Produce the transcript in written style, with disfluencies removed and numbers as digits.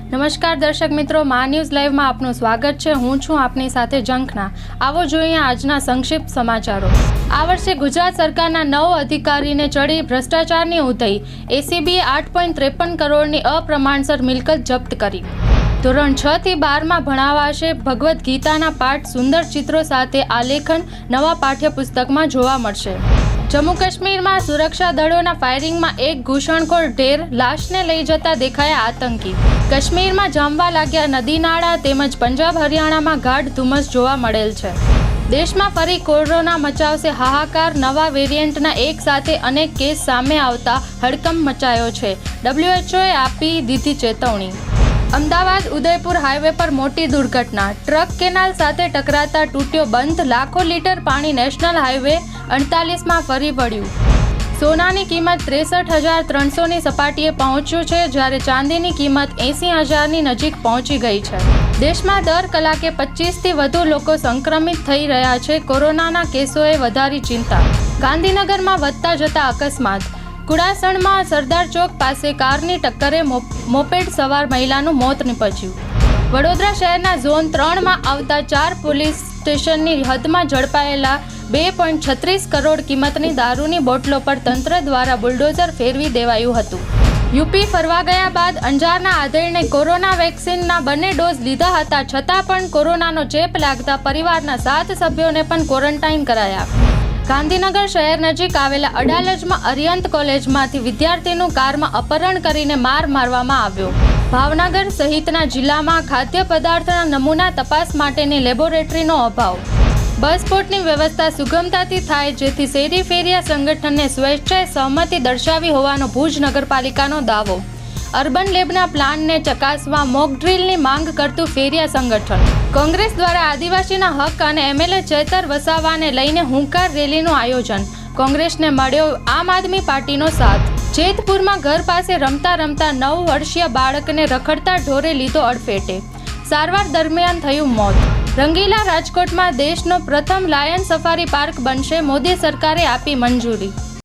નમસ્કાર દર્શક મિત્રો, મા ન્યૂઝ લાઈવમાં આપનું સ્વાગત છે। હું છું આપની સાથે ઝંખના। આવો જોઈએ આજના સંક્ષિપ્ત સમાચારો। આ વર્ષે ગુજરાત સરકારના 9 અધિકારીને ચડી ભ્રષ્ટાચારની ઉધઈ। એસીબીએ 8.53 કરોડની અપ્રમાણસર મિલકત જપ્ત કરી। ધોરણ 6 થી 12માં ભણાવાશે ભગવદ્ ગીતાના પાઠ સુંદર ચિત્રો સાથે આલેખન નવા પાઠ્યપુસ્તકમાં જોવા મળશે। જમ્મુ કાશ્મીરમાં સુરક્ષા દળોના ફાયરિંગમાં એક ઘૂસણખોર ઢેર લાશને લઈ જતા દેખાયા આતંકી। કાશ્મીરમાં જામવા લાગ્યા નદી નાળા તેમજ પંજાબ હરિયાણામાં ગાઢ ધુમ્મસ જોવા મળેલ છે। દેશમાં ફરી કોરોના મચાવશે હાહાકાર। નવા વેરિયન્ટના એક સાથે અનેક કેસ સામે આવતા હડકંપ મચાયો છે। WHOએ આપી દીધી ચેતવણી। અમદાવાદ ઉદયપુર હાઈવે પર મોટી દુર્ઘટના। ટ્રક કેનાલ સાથે ટકરાતા તૂટ્યો બંધ। લાખો લીટર પાણી નેશનલ હાઈવે 48માં ફરી વળ્યું। સોનાની કિંમત 63,300ની સપાટીએ પહોંચ્યું છે, જ્યારે ચાંદીની કિંમત 80,000ની નજીક પહોંચી ગઈ છે। દેશમાં દર કલાકે 25થી વધુ લોકો સંક્રમિત થઈ રહ્યા છે। કોરોનાના કેસોએ વધારી ચિંતા। ગાંધીનગરમાં વધતા જતા અકસ્માત। કુડાસણમાં સરદાર ચોક પાસે કારની ટક્કરે મોપેડ સવાર મહિલાનું મોત નીપજ્યું। વડોદરા શહેરના ઝોન 3માં આવતા 4 પોલીસ સ્ટેશનની હદમાં ઝડપાયેલા 2.36 કરોડ કિંમતની દારૂની બોટલો પર તંત્ર દ્વારા બુલડોઝર ફેરવી દેવાયું હતું। યુપી ફરવા ગયા બાદ અંજારના આધેડને કોરોના વેક્સિનના બંને ડોઝ લીધા હતા, છતાં પણ કોરોનાનો ચેપ લાગતા પરિવારના 7 સભ્યોને પણ ક્વોરન્ટાઇન કરાયા। ગાંધીનગર શહેર નજીક આવેલા અડાલજમાં અરિયંત કોલેજમાંથી વિદ્યાર્થીનું કારમાં અપહરણ કરીને માર મારવામાં આવ્યો। ભાવનગર સહિતના જિલ્લામાં ખાદ્ય પદાર્થના નમૂના તપાસ માટેની લેબોરેટરીનો અભાવ। બસ સ્પોટની વ્યવસ્થા સુગમતાથી થાય, જેથી શેરી ફેરિયા સંગઠનને સ્વેચ્છાએ સહમતિ દર્શાવી હોવાનો ભુજ નગરપાલિકાનો દાવો। અર્બન લેબના પ્લાનને ચકાસવા મોક ડ્રીલની માંગ કરતું ફેરિયા સંગઠન। કોંગ્રેસ દ્વારા આદિવાસીના હક અને MLA ચેતર વસાવાને લઈને હુંકાર રેલીનું આયોજન। કોંગ્રેસને મળ્યો આમ આદમી પાર્ટીનો સાથ। જેતપુરમાં ઘર પાસે રમતા રમતા 9 વર્ષીય બાળકને રખડતા ઢોરે લીધો અડફેટે। સારવાર દરમિયાન થયું મોત। રંગીલા રાજકોટમાં દેશનો પ્રથમ લાયન સફારી પાર્ક બનશે। મોદી સરકારે આપી મંજૂરી।